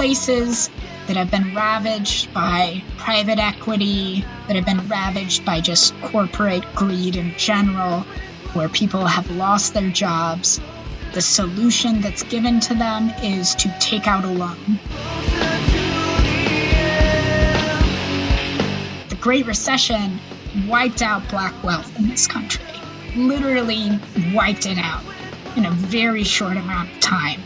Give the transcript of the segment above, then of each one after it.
places that have been ravaged by private equity, that have been ravaged by just corporate greed in general, where people have lost their jobs. The solution that's given to them is to take out a loan. The Great Recession wiped out Black wealth in this country, literally wiped it out in a very short amount of time.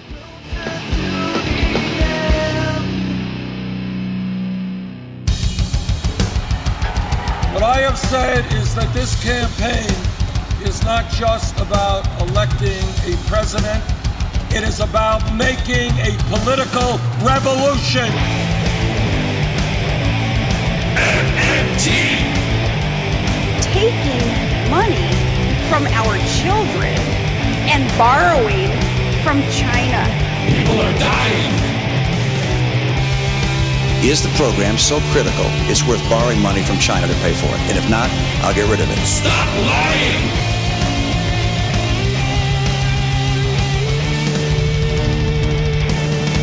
What I have said is that this campaign is not just about electing a president, it is about making a political revolution. MMT! Taking money from our children and borrowing from China. People are dying. Is the program so critical it's worth borrowing money from China to pay for it? And if not, I'll get rid of it. Stop lying!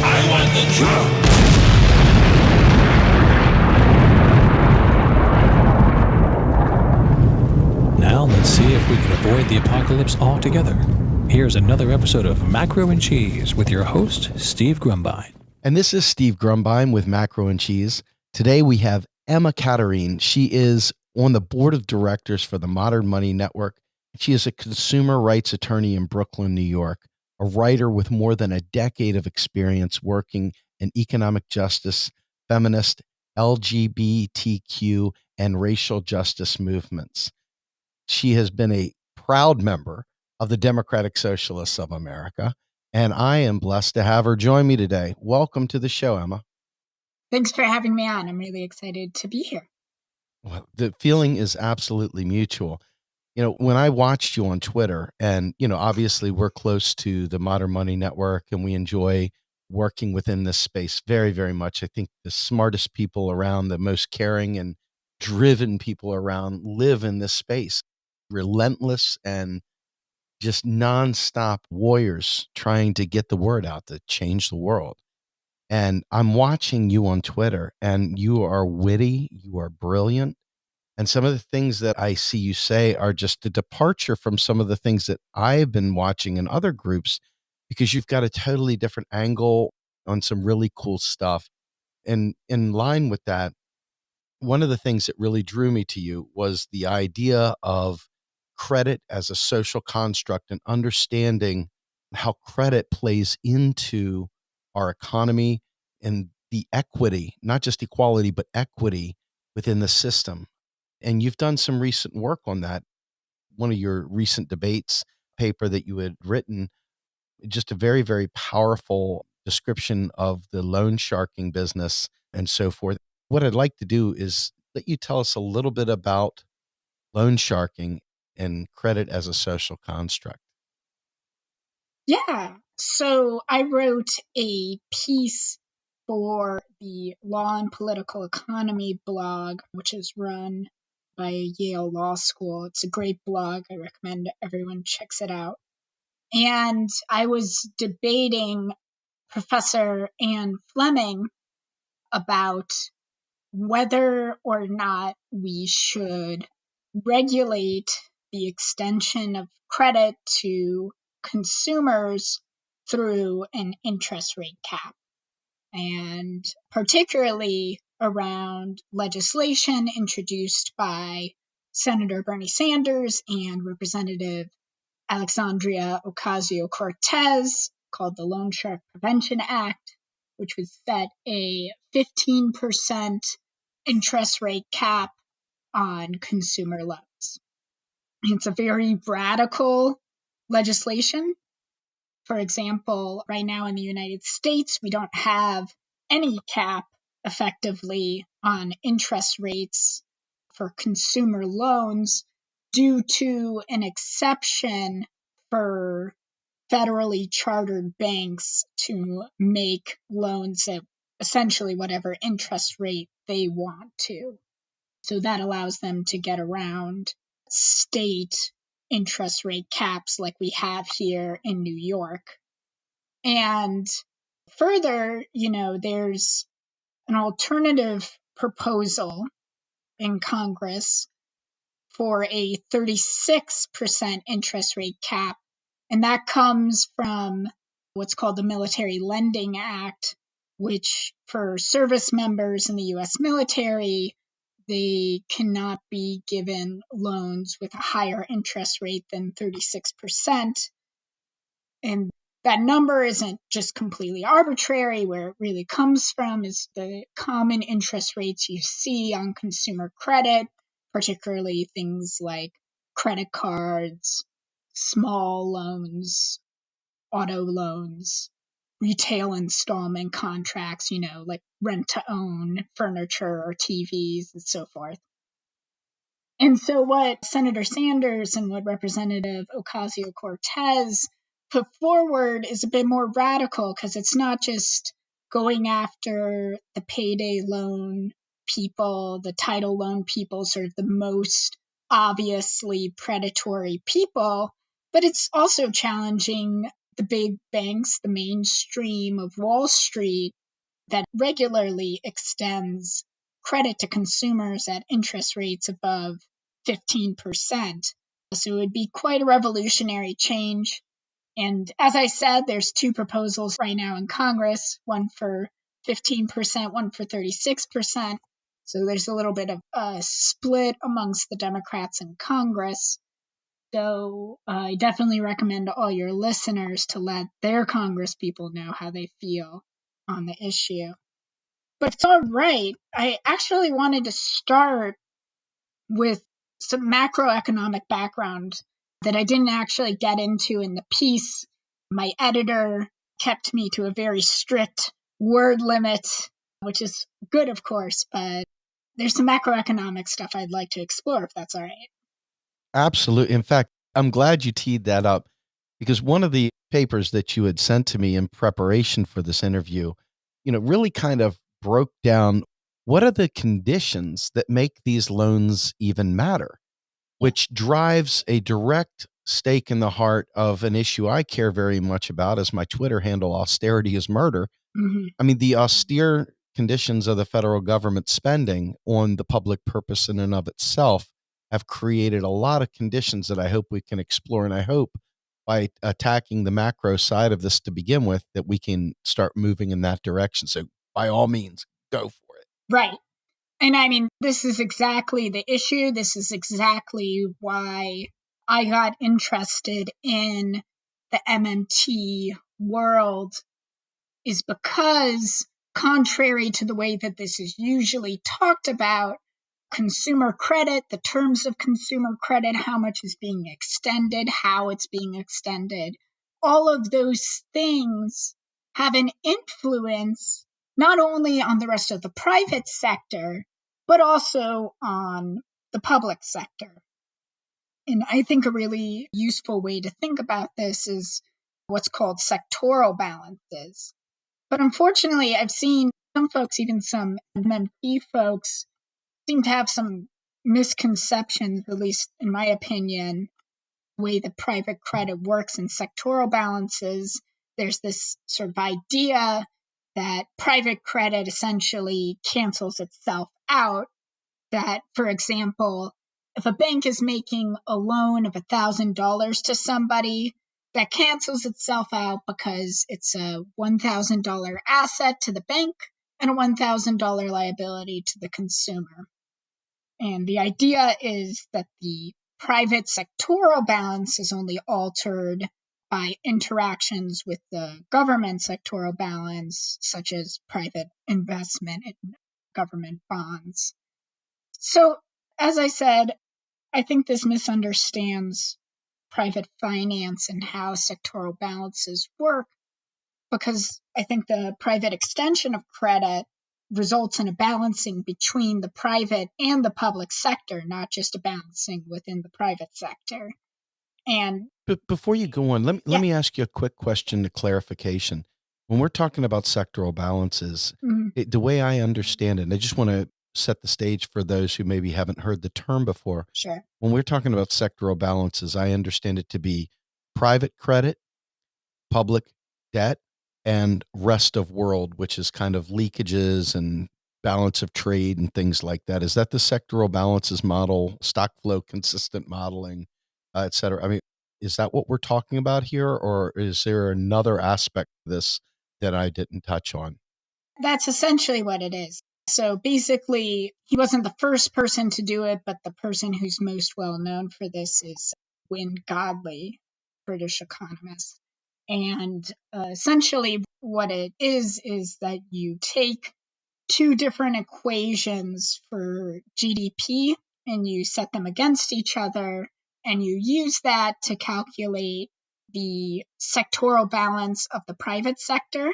I want the truth! Now let's see if we can avoid the apocalypse altogether. Here's another episode of Macro and Cheese with your host, Steve Grumbine. And this is Steve Grumbine with Macro and Cheese. Today we have Emma Caterine. She is on the board of directors for the Modern Money Network. She is a consumer rights attorney in Brooklyn, New York, a writer with more than a decade of experience working in economic justice, feminist, LGBTQ, and racial justice movements. She has been a proud member of the Democratic Socialists of America, and I am blessed to have her join me today. Welcome to the show, Emma. Thanks for having me on. I'm really excited to be here. Well, the feeling is absolutely mutual. You know, when I watched you on Twitter, and, you know, obviously we're close to the Modern Money Network and we enjoy working within this space very, very much. I think the smartest people around, the most caring and driven people around live in this space, relentless and just nonstop warriors trying to get the word out to change the world. And I'm watching you on Twitter, and you are witty, you are brilliant. And some of the things that I see you say are just a departure from some of the things that I've been watching in other groups, because you've got a totally different angle on some really cool stuff. And in line with that, one of the things that really drew me to you was the idea of credit as a social construct and understanding how credit plays into our economy and the equity, not just equality, but equity within the system. And you've done some recent work on that. One of your recent debates paper that you had written, just a very, very powerful description of the loan sharking business and so forth. What I'd like to do is let you tell us a little bit about loan sharking and credit as a social construct. Yeah. So I wrote a piece for the Law and Political Economy blog, which is run by Yale Law School. It's a great blog. I recommend everyone checks it out. And I was debating Professor Anne Fleming about whether or not we should regulate the extension of credit to consumers through an interest rate cap, and particularly around legislation introduced by Senator Bernie Sanders and Representative Alexandria Ocasio-Cortez, called the Loan Shark Prevention Act, which would set a 15% interest rate cap on consumer loans. It's a very radical legislation. For example, right now in the United States, we don't have any cap effectively on interest rates for consumer loans due to an exception for federally chartered banks to make loans at essentially whatever interest rate they want to. So that allows them to get around state interest rate caps like we have here in New York. And further, there's an alternative proposal in Congress for a 36% interest rate cap. And that comes from what's called the Military Lending Act, which for service members in the U.S. military, they cannot be given loans with a higher interest rate than 36%. And that number isn't just completely arbitrary. Where it really comes from is the common interest rates you see on consumer credit, particularly things like credit cards, small loans, auto loans, retail installment contracts, like rent to own furniture or TVs and so forth. And so what Senator Sanders and what Representative Ocasio-Cortez put forward is a bit more radical, because it's not just going after the payday loan people, the title loan people, sort of the most obviously predatory people, but it's also challenging the big banks, the mainstream of Wall Street that regularly extends credit to consumers at interest rates above 15%. So it would be quite a revolutionary change. And as I said, there's two proposals right now in Congress, one for 15%, one for 36%. So there's a little bit of a split amongst the Democrats in Congress. So I definitely recommend to all your listeners to let their Congress people know how they feel on the issue. But it's all right. I actually wanted to start with some macroeconomic background that I didn't actually get into in the piece. My editor kept me to a very strict word limit, which is good, of course, but there's some macroeconomic stuff I'd like to explore, if that's all right. Absolutely. In fact, I'm glad you teed that up, because one of the papers that you had sent to me in preparation for this interview, really kind of broke down what are the conditions that make these loans even matter, which drives a direct stake in the heart of an issue I care very much about, as my Twitter handle, Austerity is Murder. Mm-hmm. I mean, the austere conditions of the federal government spending on the public purpose in and of itself have created a lot of conditions that I hope we can explore. And I hope by attacking the macro side of this to begin with, that we can start moving in that direction. So by all means, go for it. Right. And I mean, this is exactly the issue. This is exactly why I got interested in the MMT world, is because, contrary to the way that this is usually talked about, consumer credit, the terms of consumer credit, how much is being extended, how it's being extended, all of those things have an influence not only on the rest of the private sector, but also on the public sector. And I think a really useful way to think about this is what's called sectoral balances. But unfortunately, I've seen some folks, even some MMT folks, seem to have some misconceptions, at least in my opinion, the way that private credit works in sectoral balances. There's this sort of idea that private credit essentially cancels itself out. That, for example, if a bank is making a loan of $1,000 to somebody, that cancels itself out because it's a $1,000 asset to the bank and a $1,000 liability to the consumer. And the idea is that the private sectoral balance is only altered by interactions with the government sectoral balance, such as private investment in government bonds. So, as I said, I think this misunderstands private finance and how sectoral balances work, because I think the private extension of credit results in a balancing between the private and the public sector, not just a balancing within the private sector. And But before you go on, let me ask you a quick question to clarification. When we're talking about sectoral balances, the way I understand it, and I just want to set the stage for those who maybe haven't heard the term before. Sure. When we're talking about sectoral balances, I understand it to be private credit, public debt, and rest of world, which is kind of leakages and balance of trade and things like that. Is that the sectoral balances model, stock flow consistent modeling, et cetera? I mean, is that what we're talking about here, or is there another aspect of this that I didn't touch on? That's essentially what it is. So basically, he wasn't the first person to do it, but the person who's most well known for this is Wynn Godley, British economist. And essentially, what it is that you take two different equations for GDP and you set them against each other, and you use that to calculate the sectoral balance of the private sector,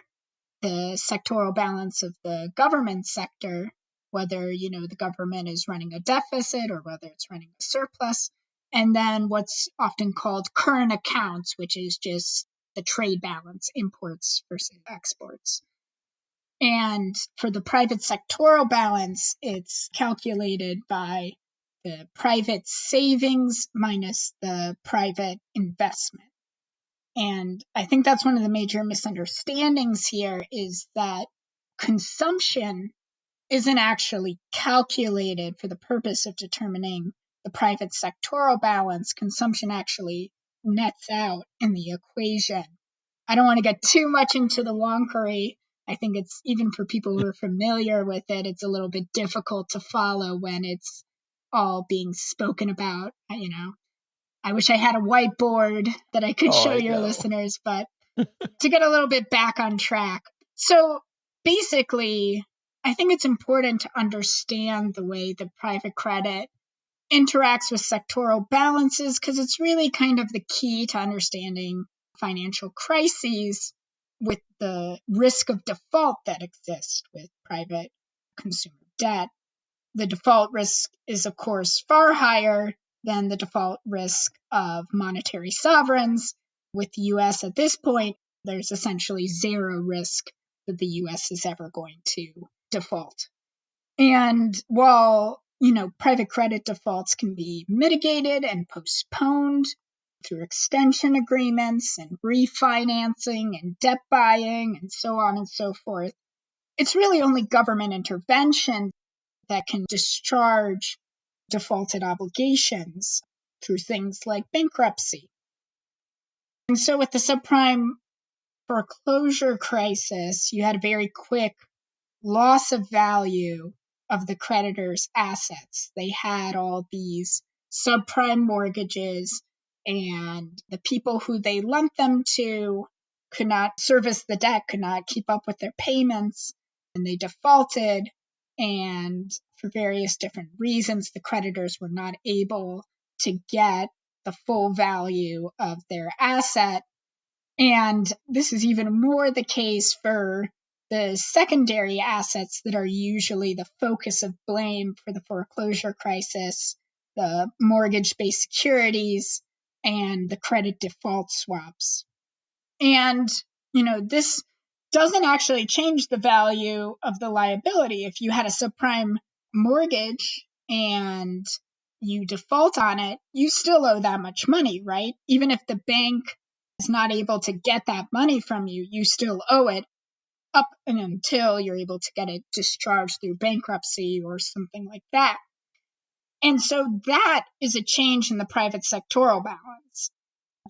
the sectoral balance of the government sector, whether the government is running a deficit or whether it's running a surplus, and then what's often called current accounts, which is just the trade balance, imports versus exports. And for the private sectoral balance, it's calculated by the private savings minus the private investment. And I think that's one of the major misunderstandings here, is that consumption isn't actually calculated for the purpose of determining the private sectoral balance. Consumption actually nets out in the equation. I don't want to get too much into the wonkery. I think it's, even for people who are familiar with it, it's a little bit difficult to follow when it's all being spoken about. I wish I had a whiteboard that I could show your listeners, but to get a little bit back on track. So basically, I think it's important to understand the way that private credit interacts with sectoral balances, because it's really kind of the key to understanding financial crises, with the risk of default that exists with private consumer debt. The default risk is, of course, far higher than the default risk of monetary sovereigns. With the US at this point, there's essentially zero risk that the US is ever going to default. And while, private credit defaults can be mitigated and postponed through extension agreements and refinancing and debt buying and so on and so forth, it's really only government intervention that can discharge defaulted obligations through things like bankruptcy. And so with the subprime foreclosure crisis, you had a very quick loss of value of the creditors' assets. They had all these subprime mortgages, and the people who they lent them to could not service the debt, could not keep up with their payments, and they defaulted. And for various different reasons, the creditors were not able to get the full value of their asset. And this is even more the case for the secondary assets that are usually the focus of blame for the foreclosure crisis, the mortgage-based securities and the credit default swaps. And, this doesn't actually change the value of the liability. If you had a subprime mortgage and you default on it, you still owe that much money, right? Even if the bank is not able to get that money from you, you still owe it up and until you're able to get it discharged through bankruptcy or something like that. And so that is a change in the private sectoral balance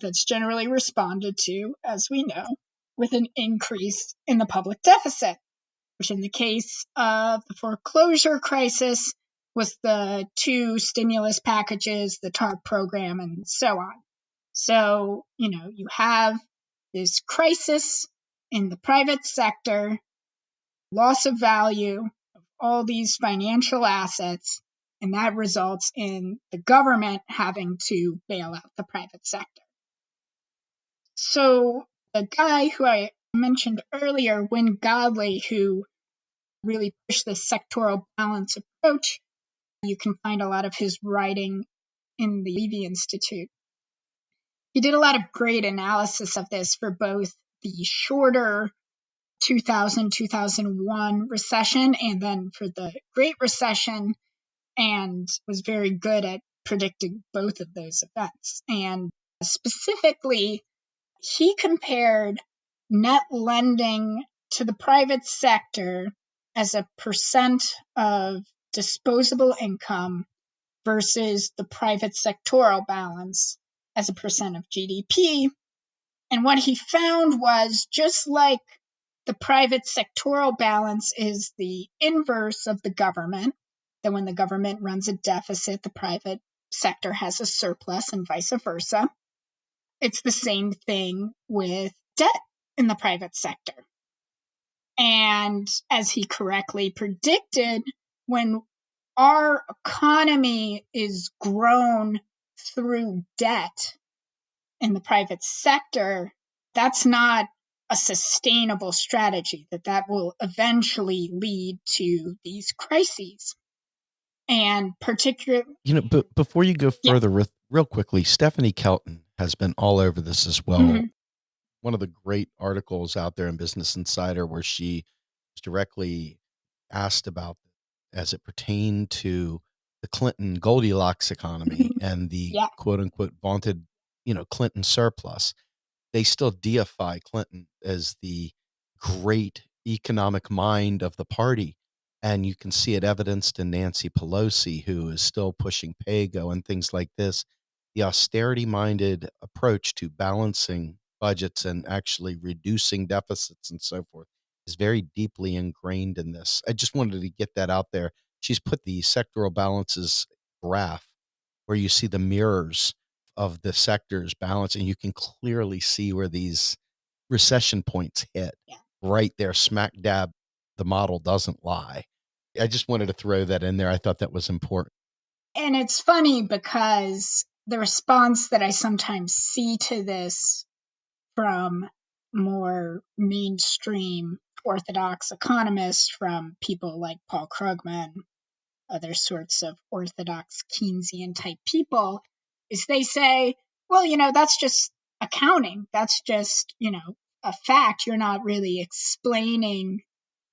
that's generally responded to, as we know, with an increase in the public deficit, which in the case of the foreclosure crisis was the two stimulus packages, the TARP program, and so on. So, you have this crisis in the private sector, loss of value of all these financial assets, and that results in the government having to bail out the private sector. So the guy who I mentioned earlier, Wynn Godley, who really pushed the sectoral balance approach, you can find a lot of his writing in the Levy Institute. He did a lot of great analysis of this for both the shorter 2000-2001 recession and then for the Great Recession, and was very good at predicting both of those events. And specifically, he compared net lending to the private sector as a percent of disposable income versus the private sectoral balance as a percent of GDP. And what he found was, just like the private sectoral balance is the inverse of the government, that when the government runs a deficit, the private sector has a surplus and vice versa. It's the same thing with debt in the private sector. And as he correctly predicted, when our economy is grown through debt in the private sector, that's not a sustainable strategy, that will eventually lead to these crises. And particularly, But before you go yeah. further, real quickly, Stephanie Kelton has been all over this as well. Mhm. One of the great articles out there in Business Insider where she was directly asked about as it pertained to the Clinton Goldilocks economy and the Yeah. quote unquote vaunted, Clinton surplus. They still deify Clinton as the great economic mind of the party. And you can see it evidenced in Nancy Pelosi, who is still pushing pay-go and things like this. The austerity-minded approach to balancing budgets and actually reducing deficits and so forth is very deeply ingrained in this. I just wanted to get that out there. She's put the sectoral balances graph where you see the mirrors of the sector's balance, and you can clearly see where these recession points hit. Yeah. Right there, smack dab. The model doesn't lie. I just wanted to throw that in there. I thought that was important. And it's funny because the response that I sometimes see to this from more mainstream orthodox economists, from people like Paul Krugman, other sorts of orthodox Keynesian type people, is they say, well, that's just accounting. That's just, a fact. You're not really explaining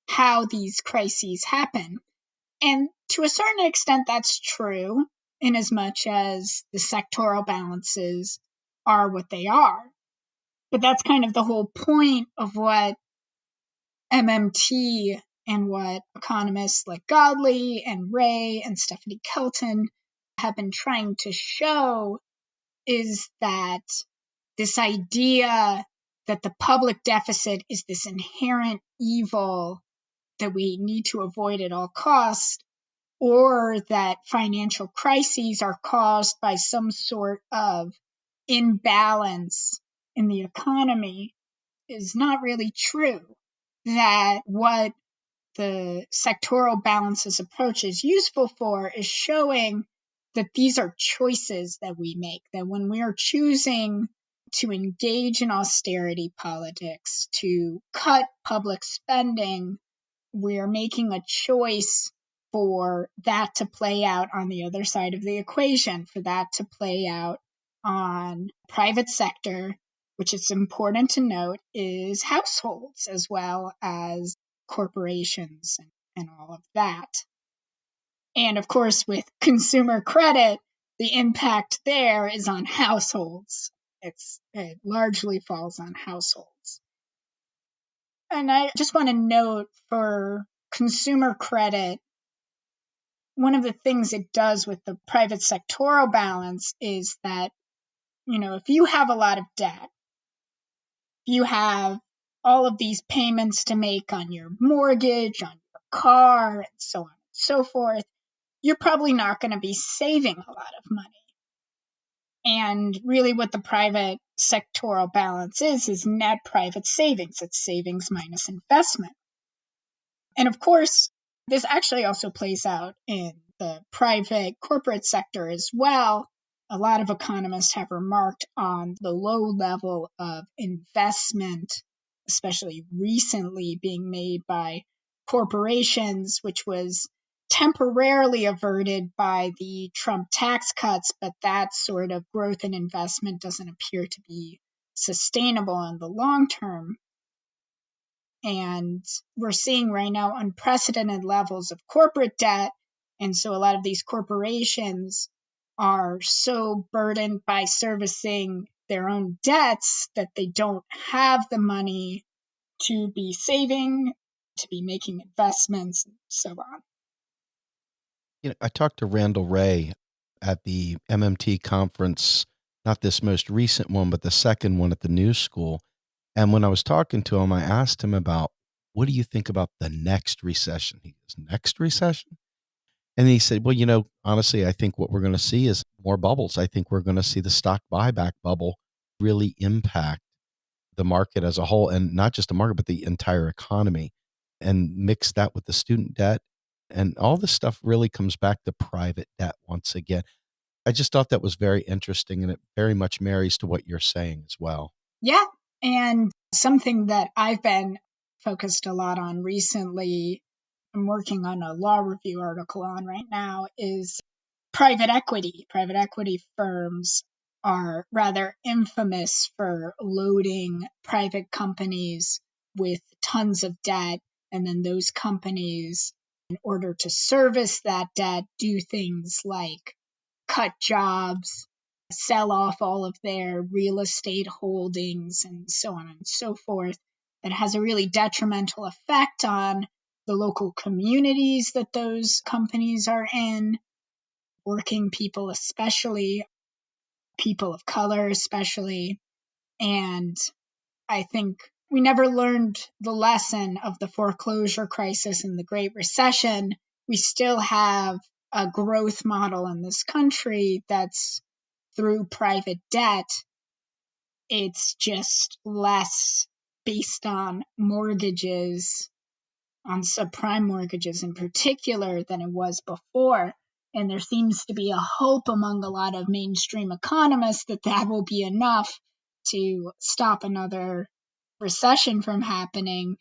how these crises happen. And to a certain extent, that's true, in as much as the sectoral balances are what they are. But that's kind of the whole point of what MMT and what economists like Godley and Wray and Stephanie Kelton have been trying to show, is that this idea that the public deficit is this inherent evil that we need to avoid at all costs, or that financial crises are caused by some sort of imbalance in the economy, is not really true. That what the sectoral balances approach is useful for is showing that these are choices that we make, that when we are choosing to engage in austerity politics, to cut public spending, we are making a choice for that to play out on the other side of the equation, for that to play out on private sector, which is important to note is households as well as corporations and all of that. And of course, with consumer credit, the impact there is on households. It largely falls on households. And I just want to note, for consumer credit, one of the things it does with the private sectoral balance is that, if you have a lot of debt, you have all of these payments to make on your mortgage, on your car, and so on and so forth, you're probably not going to be saving a lot of money. And really what the private sectoral balance is net private savings. It's savings minus investment. And of course, this actually also plays out in the private corporate sector as well. A lot of economists have remarked on the low level of investment, especially recently, being made by corporations, which was temporarily averted by the Trump tax cuts, but that sort of growth in investment doesn't appear to be sustainable in the long term. And we're seeing right now unprecedented levels of corporate debt. And so a lot of these corporations are so burdened by servicing their own debts that they don't have the money to be saving, to be making investments, and so on. I talked to Randall Wray at the MMT conference, not this most recent one, but the second one at the New School. And when I was talking to him, I asked him about, what do you think about the next recession? He goes, next recession? And he said, well, honestly, I think what we're going to see is more bubbles. I think we're going to see the stock buyback bubble really impact the market as a whole, and not just the market, but the entire economy, and mix that with the student debt. And all this stuff really comes back to private debt once again. I just thought that was very interesting, and it very much marries to what you're saying as well. Yeah. And something that I've been focused a lot on recently, I'm working on a law review article on right now, is private equity. Private equity firms are rather infamous for loading private companies with tons of debt. And then those companies, in order to service that debt, do things like cut jobs, sell off all of their real estate holdings, and so on and so forth. That has a really detrimental effect on the local communities that those companies are in, working people especially, people of color especially. And I think we never learned the lesson of the foreclosure crisis and the Great Recession. We still have a growth model in this country that's through private debt. It's just less based on mortgages, on subprime mortgages in particular, than it was before. And there seems to be a hope among a lot of mainstream economists that that will be enough to stop another recession from happening.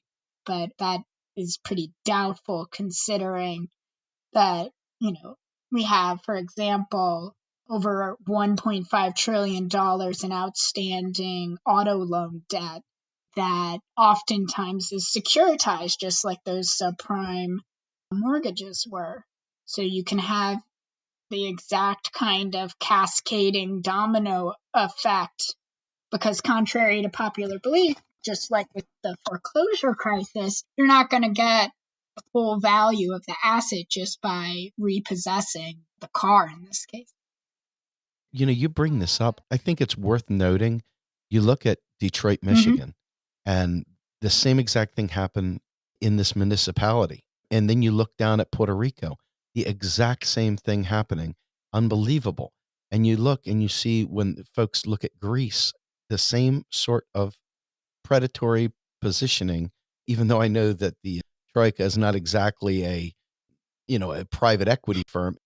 But that is pretty doubtful, considering that, we have, for example, over $1.5 trillion in outstanding auto loan debt that oftentimes is securitized, just like those subprime mortgages were. So you can have the exact kind of cascading domino effect, because contrary to popular belief, just like with the foreclosure crisis, you're not going to get the full value of the asset just by repossessing the car in this case. You bring this up. I think it's worth noting. You look at Detroit, Michigan, and the same exact thing happened in this municipality. And then you look down at Puerto Rico, the exact same thing happening. Unbelievable. And you look and you see, when folks look at Greece, the same sort of predatory positioning, even though I know that the Troika is not exactly a private equity firm.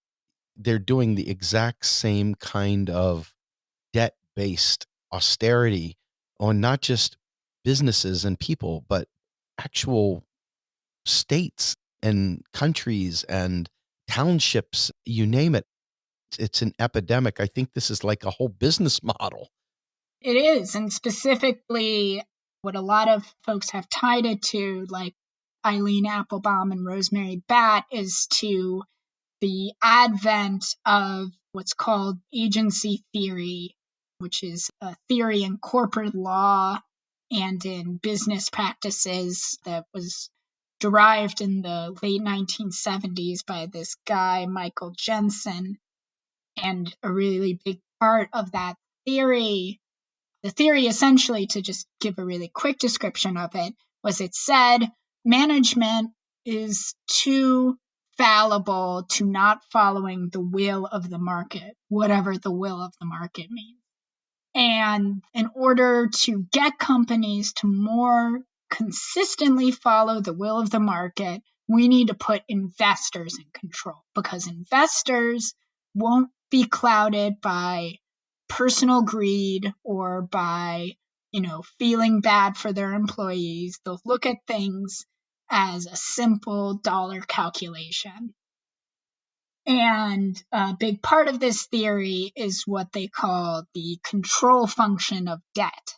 They're doing the exact same kind of debt-based austerity on not just businesses and people, but actual states and countries and townships, you name it. It's an epidemic. I think this is like a whole business model. It is. And specifically, what a lot of folks have tied it to, like Eileen Applebaum and Rosemary Batt, is to the advent of what's called agency theory, which is a theory in corporate law and in business practices that was derived in the late 1970s by this guy, Michael Jensen. And a really big part of that theory, the theory essentially, to just give a really quick description of it, was it said management is too fallible to not following the will of the market, whatever the will of the market means. And in order to get companies to more consistently follow the will of the market, we need to put investors in control, because investors won't be clouded by personal greed or by, feeling bad for their employees. They'll look at things as a simple dollar calculation. And a big part of this theory is what they call the control function of debt,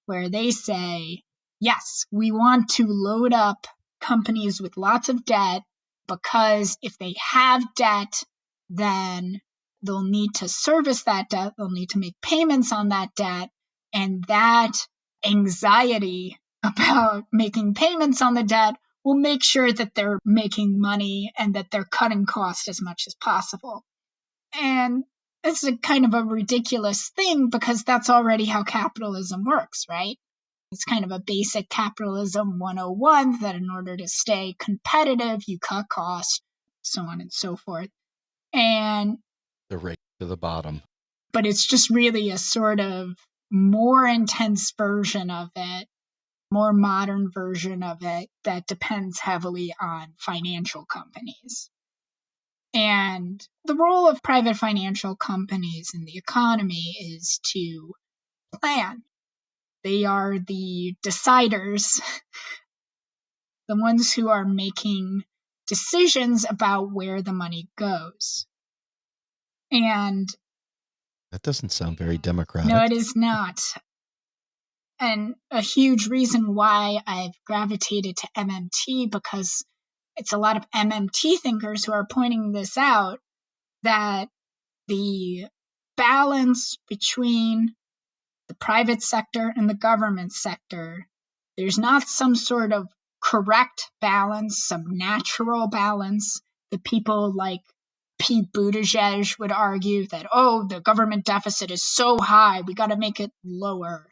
where they say, yes, we want to load up companies with lots of debt, because if they have debt, then they'll need to service that debt, they'll need to make payments on that debt, And that anxiety about making payments on the debt will make sure that they're making money and that they're cutting costs as much as possible. And it's a kind of a ridiculous thing because that's already how capitalism works, right? It's kind of a basic capitalism 101 that in order to stay competitive, you cut costs, so on and so forth. And the race to the bottom. But it's just really a sort of more intense version of it, more modern version of it that depends heavily on financial companies. And the role of private financial companies in the economy is to plan. They are the deciders, the ones who are making decisions about where the money goes. And that doesn't sound very democratic. No, it is not. And a huge reason why I've gravitated to MMT, because it's a lot of MMT thinkers who are pointing this out, that the balance between the private sector and the government sector, there's not some sort of correct balance, some natural balance that people like Pete Buttigieg would argue that, oh, the government deficit is so high, we got to make it lower.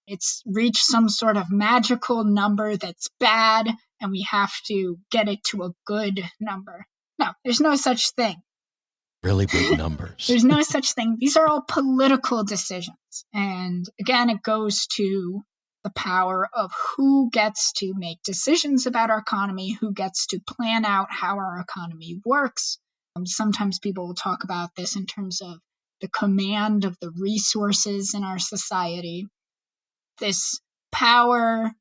It's reached some sort of magical number that's bad, and we have to get it to a good number. No, there's no such thing. Really big numbers. There's no such thing. These are all political decisions. And again, it goes to the power of who gets to make decisions about our economy, who gets to plan out how our economy works. Sometimes people will talk about this in terms of the command of the resources in our society. This power,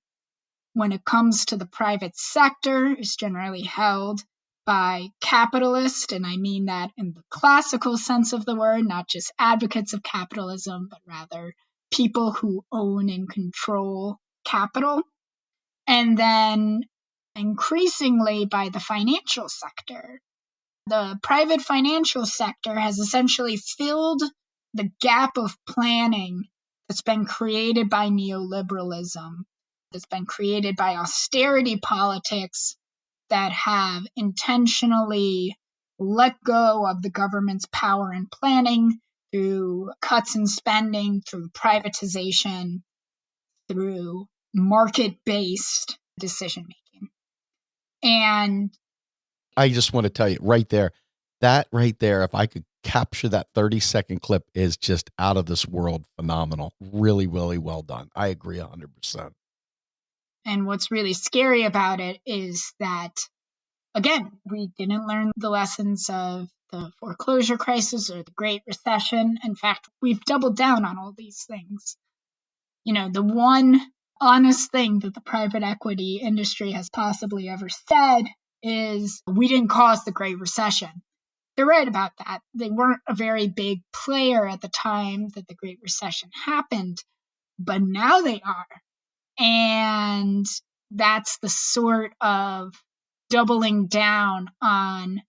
when it comes to the private sector, is generally held by capitalists, and I mean that in the classical sense of the word, not just advocates of capitalism, but rather people who own and control capital. And then increasingly by the financial sector. The private financial sector has essentially filled the gap of planning that's been created by neoliberalism, that's been created by austerity politics that have intentionally let go of the government's power in planning through cuts in spending, through privatization, through market-based decision-making. And I just want to tell you right there, that right there, if I could capture that 30-second clip, is just out of this world phenomenal. Really, really well done. I agree 100%. And what's really scary about it is that, again, we didn't learn the lessons of the foreclosure crisis or the Great Recession. In fact, we've doubled down on all these things. You know, the one honest thing that the private equity industry has possibly ever said is, we didn't cause the Great Recession. They're right about that. They weren't a very big player at the time that the Great Recession happened, but now they are. And that's the sort of doubling down on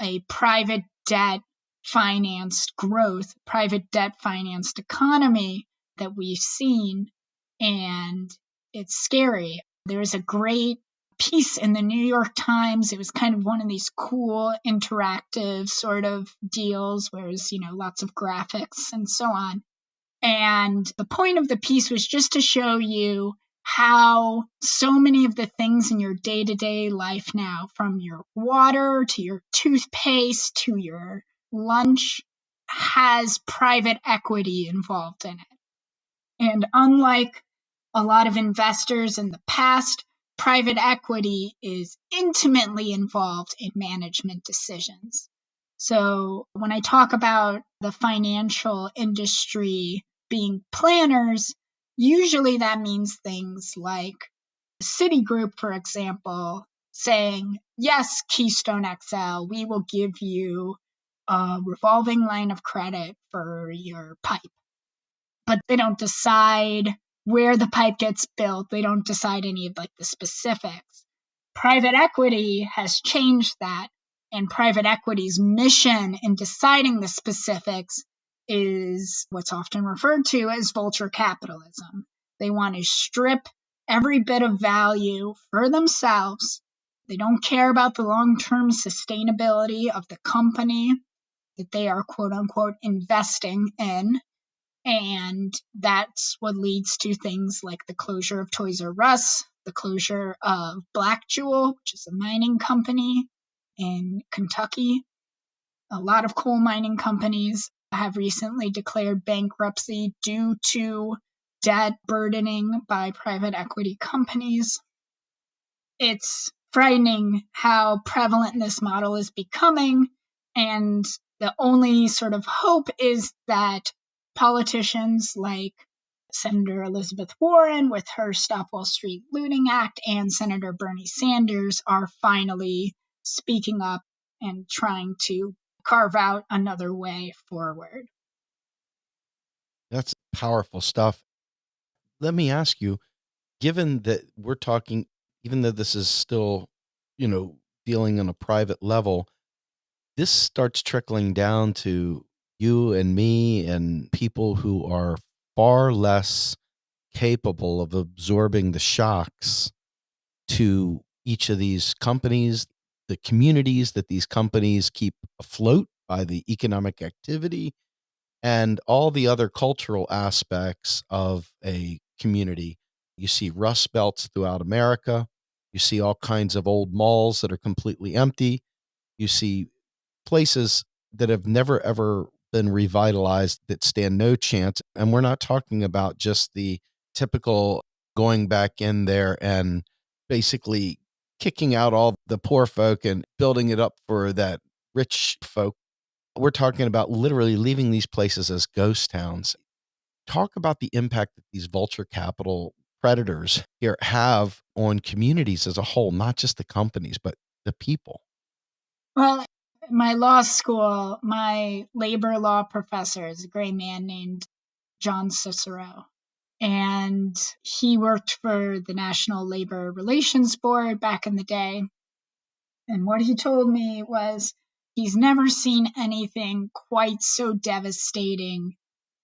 a private debt financed growth, private debt financed economy that we've seen. And it's scary. There's a great piece in the New York Times. It was kind of one of these cool interactive sort of deals where it's, you know, lots of graphics and so on. And the point of the piece was just to show you how so many of the things in your day-to-day life now, from your water to your toothpaste to your lunch, has private equity involved in it. And unlike a lot of investors in the past, private equity is intimately involved in management decisions. So when I talk about the financial industry being planners, usually that means things like Citigroup, for example, saying, yes, Keystone XL, we will give you a revolving line of credit for your pipe. But they don't decide where the pipe gets built. They don't decide any of like the specifics. Private equity has changed that, and private equity's mission in deciding the specifics is what's often referred to as vulture capitalism. They want to strip every bit of value for themselves. They don't care about the long-term sustainability of the company that they are quote unquote investing in. And that's what leads to things like the closure of Toys R Us, the closure of Black Jewel, which is a mining company in Kentucky. A lot of coal mining companies have recently declared bankruptcy due to debt burdening by private equity companies. It's frightening how prevalent this model is becoming, and the only sort of hope is that politicians like Senator Elizabeth Warren with her Stop Wall Street Looting Act and Senator Bernie Sanders are finally speaking up and trying to carve out another way forward. That's powerful stuff. Let me ask you, given that we're talking, even though this is still, dealing on a private level, this starts trickling down to you and me and people who are far less capable of absorbing the shocks to each of these companies, the communities that these companies keep afloat by the economic activity, and all the other cultural aspects of a community. You see rust belts throughout America. You see all kinds of old malls that are completely empty. You see places that have never ever been revitalized that stand no chance. And we're not talking about just the typical going back in there and basically kicking out all the poor folk and building it up for that rich folk. We're talking about literally leaving these places as ghost towns. Talk about the impact that these vulture capital predators here have on communities as a whole, not just the companies, but the people. Well, my law school, my labor law professor is a great man named John Cicero. And he worked for the National Labor Relations Board back in the day. And what he told me was he's never seen anything quite so devastating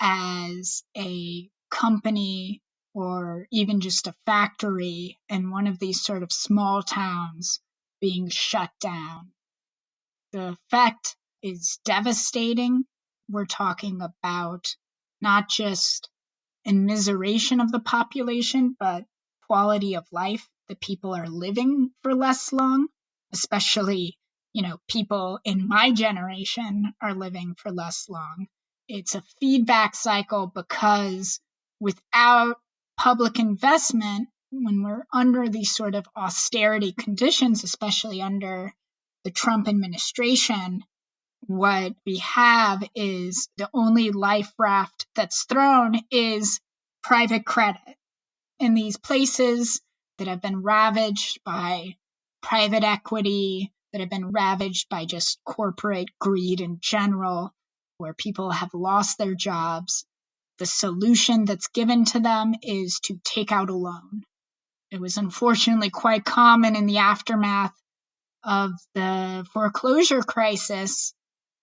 as a company or even just a factory in one of these sort of small towns being shut down. The effect is devastating. We're talking about not just immiseration of the population, but quality of life, that people are living for less long, especially, people in my generation are living for less long. It's a feedback cycle because without public investment, when we're under these sort of austerity conditions, especially under the Trump administration, what we have is the only life raft that's thrown is private credit in these places that have been ravaged by private equity, that have been ravaged by just corporate greed in general, where people have lost their jobs. The solution that's given to them is to take out a loan. It was unfortunately quite common in the aftermath of the foreclosure crisis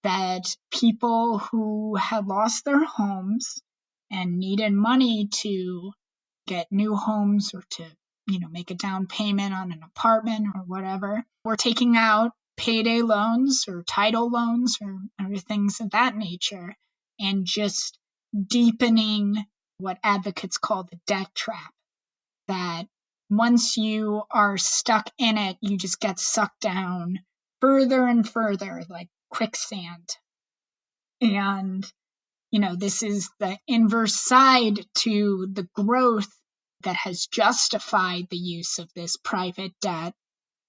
that people who had lost their homes and needed money to get new homes or to, make a down payment on an apartment or whatever, were taking out payday loans or title loans or things of that nature, and just deepening what advocates call the debt trap, that once you are stuck in it, you just get sucked down further and further like quicksand. And, this is the inverse side to the growth that has justified the use of this private debt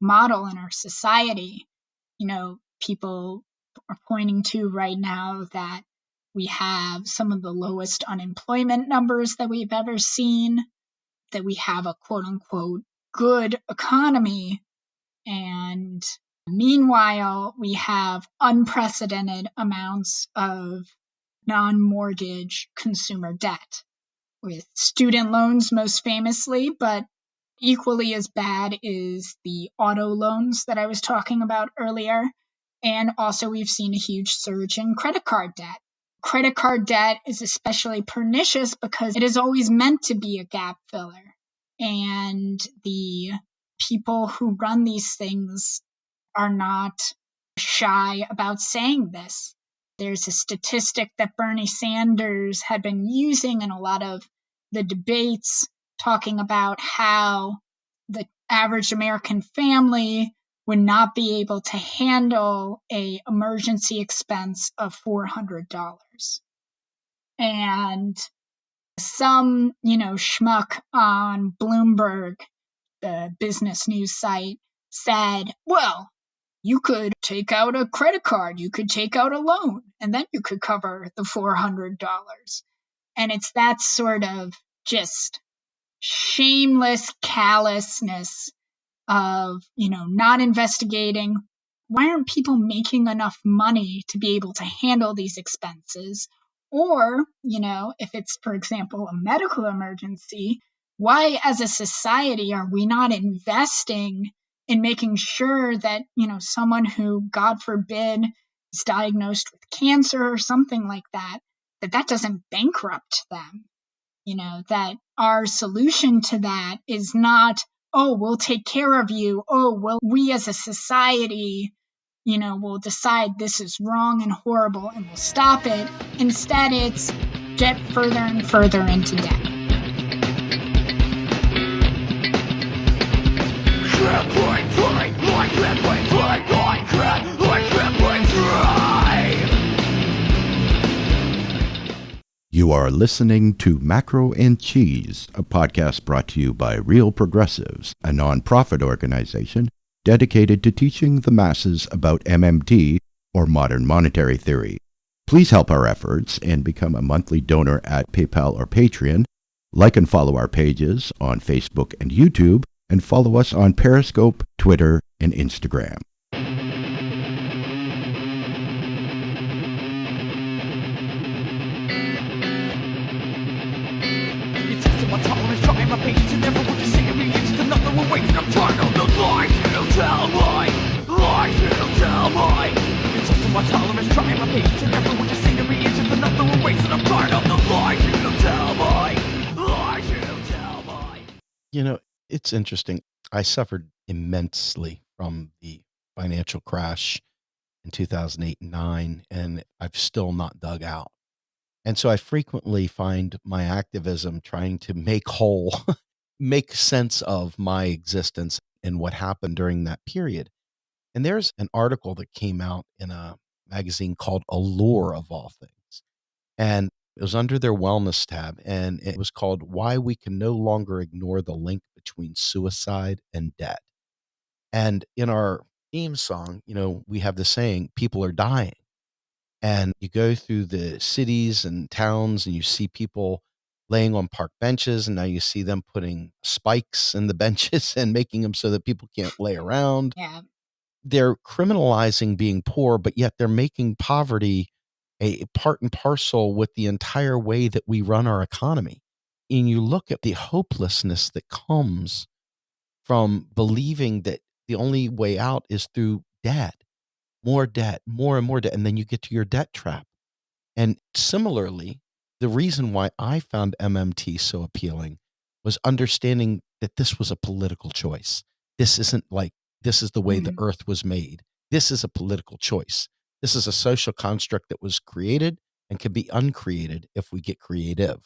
model in our society. People are pointing to right now that we have some of the lowest unemployment numbers that we've ever seen, that we have a quote unquote good economy. And meanwhile, we have unprecedented amounts of non-mortgage consumer debt, with student loans most famously, but equally as bad is the auto loans that I was talking about earlier. And also we've seen a huge surge in credit card debt. Credit card debt is especially pernicious because it is always meant to be a gap filler. And the people who run these things are not shy about saying this. There's a statistic that Bernie Sanders had been using in a lot of the debates, talking about how the average American family would not be able to handle an emergency expense of $400. And some, schmuck on Bloomberg, the business news site, said, well, you could take out a credit card, you could take out a loan, and then you could cover the $400. And it's that sort of just shameless callousness of, not investigating. Why aren't people making enough money to be able to handle these expenses? Or, if it's, for example, a medical emergency, why as a society are we not investing in making sure that, someone who, God forbid, is diagnosed with cancer or something like that, that doesn't bankrupt them? That our solution to that is not, oh, we'll take care of you. Oh, well, we as a society, will decide this is wrong and horrible and we'll stop it. Instead, it's get further and further into debt. You are listening to Macro and Cheese, a podcast brought to you by Real Progressives, a nonprofit organization dedicated to teaching the masses about MMT, or modern monetary theory. Please help our efforts and become a monthly donor at PayPal or Patreon. Like and follow our pages on Facebook and YouTube, and follow us on Periscope, Twitter, and Instagram. My tolerance, trying my patience, and never would you say me. It's another way, and I'm trying on the lies you'll tell me. Lies you'll tell me. It's also my tolerance, trying my patience, and never would you say to me. It's another way, and I'm trying on the lies you'll tell me. Lies you'll tell me. It's interesting. I suffered immensely from the financial crash in 2008 and 9, and I've still not dug out. And so I frequently find my activism trying to make whole, make sense of my existence and what happened during that period. And there's an article that came out in a magazine called Allure, of all things. And it was under their wellness tab, and it was called Why We Can No Longer Ignore the Link Between Suicide and Debt. And in our theme song, we have the saying, people are dying. And you go through the cities and towns and you see people laying on park benches, and now you see them putting spikes in the benches and making them so that people can't lay around. Yeah. They're criminalizing being poor, but yet they're making poverty a part and parcel with the entire way that we run our economy. And you look at the hopelessness that comes from believing that the only way out is through debt. More debt, more and more debt, and then you get to your debt trap. And similarly, the reason why I found MMT so appealing was understanding that this was a political choice. This isn't like, this is the way the earth was made. This is a political choice. This is a social construct that was created and can be uncreated if we get creative.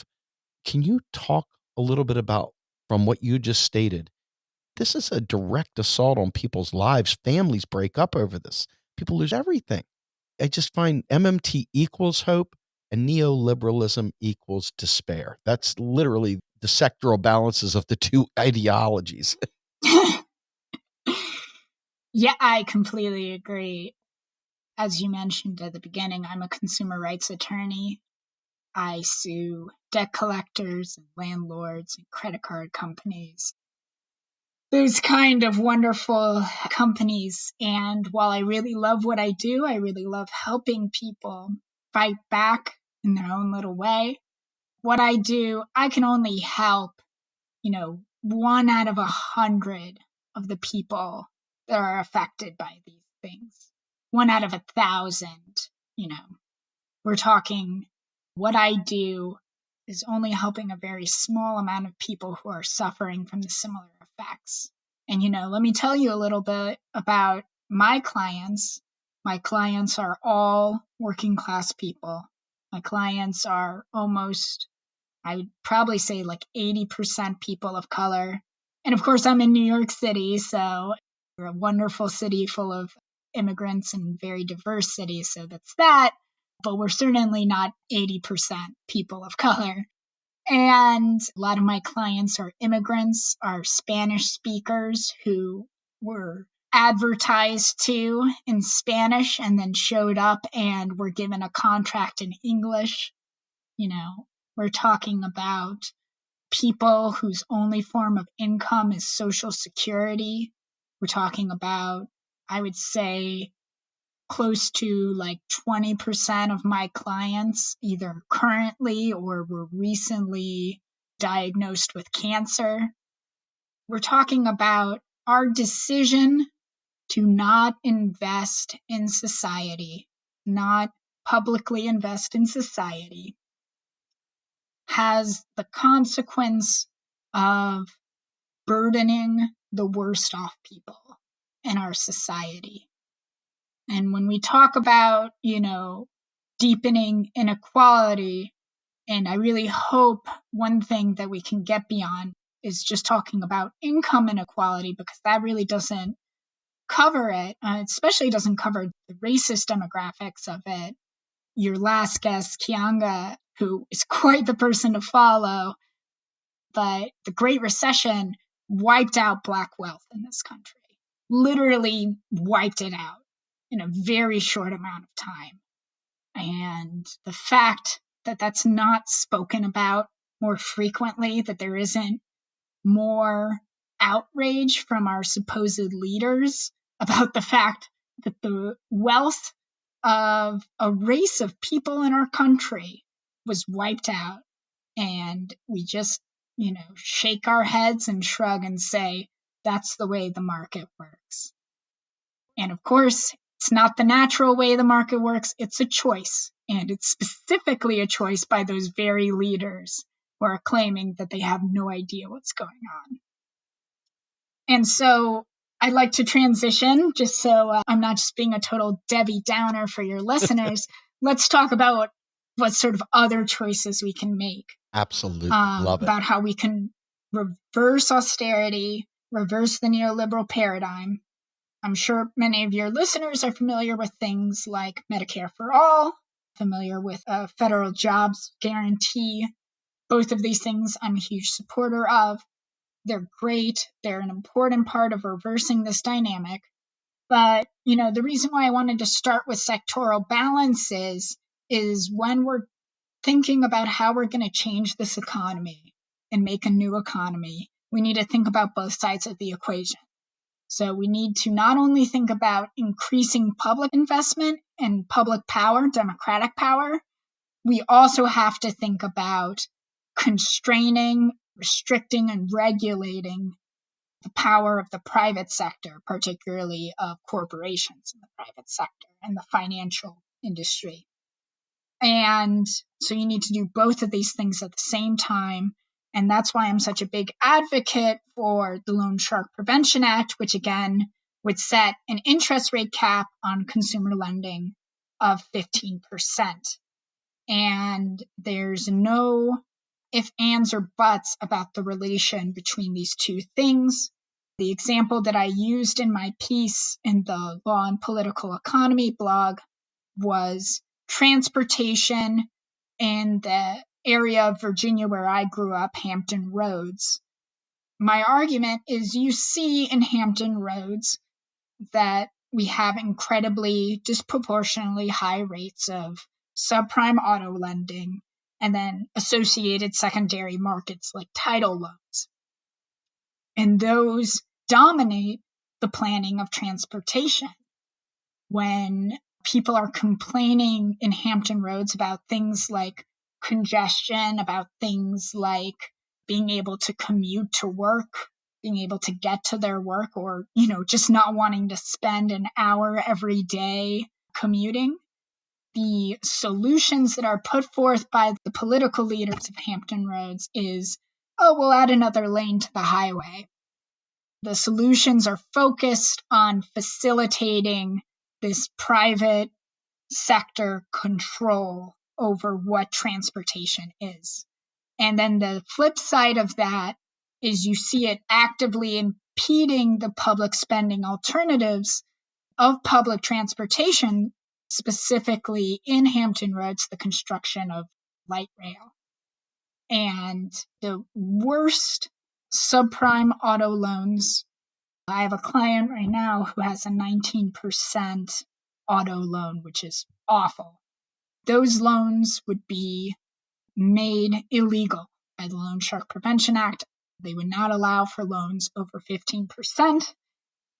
Can you talk a little bit about, from what you just stated, this is a direct assault on people's lives. Families break up over this. People lose everything. I just find MMT equals hope and neoliberalism equals despair. That's literally the sectoral balances of the two ideologies. Yeah, I completely agree. As you mentioned at the beginning, I'm a consumer rights attorney. I sue debt collectors and landlords and credit card companies. Those kind of wonderful companies. And while I really love what I do, I really love helping people fight back in their own little way. What I do, I can only help, 1 out of 100 of the people that are affected by these things. 1 out of 1,000, We're talking what I do is only helping a very small amount of people who are suffering from the similar effects. And, let me tell you a little bit about my clients. My clients are all working class people. My clients are almost, I would probably say like 80% people of color. And of course, I'm in New York City, so we're a wonderful city full of immigrants and very diverse city. So that's that. But we're certainly not 80% people of color. And a lot of my clients are immigrants, are Spanish speakers who were advertised to in Spanish and then showed up and were given a contract in English. We're talking about people whose only form of income is Social Security. We're talking about, I would say, close to like 20% of my clients either currently or were recently diagnosed with cancer. We're talking about our decision to not invest in society, not publicly invest in society, has the consequence of burdening the worst off people in our society. And when we talk about, deepening inequality, and I really hope one thing that we can get beyond is just talking about income inequality, because that really doesn't cover it, especially doesn't cover the racist demographics of it. Your last guest, Kianga, who is quite the person to follow, but the Great Recession wiped out Black wealth in this country, literally wiped it out in a very short amount of time. And the fact that that's not spoken about more frequently, that there isn't more outrage from our supposed leaders about the fact that the wealth of a race of people in our country was wiped out. And we just, shake our heads and shrug and say, that's the way the market works. And of course, it's not the natural way the market works. It's a choice. And it's specifically a choice by those very leaders who are claiming that they have no idea what's going on. And so I'd like to transition, just so I'm not just being a total Debbie Downer for your listeners. Let's talk about what sort of other choices we can make. Absolutely. Love it. About how we can reverse austerity, reverse the neoliberal paradigm. I'm sure many of your listeners are familiar with things like Medicare for All, familiar with a federal jobs guarantee. Both of these things I'm a huge supporter of. They're great. They're an important part of reversing this dynamic. But, the reason why I wanted to start with sectoral balances is when we're thinking about how we're going to change this economy and make a new economy, we need to think about both sides of the equation. So we need to not only think about increasing public investment and public power, democratic power, we also have to think about constraining, restricting, and regulating the power of the private sector, particularly of corporations in the private sector and the financial industry. And so you need to do both of these things at the same time. And that's why I'm such a big advocate for the Loan Shark Prevention Act, which again would set an interest rate cap on consumer lending of 15%. And there's no ifs, ands, or buts about the relation between these two things. The example that I used in my piece in the Law and Political Economy blog was transportation in the area of Virginia where I grew up, Hampton Roads. My argument is you see in Hampton Roads that we have incredibly disproportionately high rates of subprime auto lending and then associated secondary markets like title loans. And those dominate the planning of transportation. When people are complaining in Hampton Roads about things like congestion, about things like being able to commute to work, being able to get to their work, or, just not wanting to spend an hour every day commuting, the solutions that are put forth by the political leaders of Hampton Roads is, oh, we'll add another lane to the highway. The solutions are focused on facilitating this private sector control over what transportation is. And then the flip side of that is you see it actively impeding the public spending alternatives of public transportation, specifically in Hampton Roads, the construction of light rail. And the worst subprime auto loans, I have a client right now who has a 19% auto loan, which is awful. Those loans would be made illegal by the Loan Shark Prevention Act. They would not allow for loans over 15%,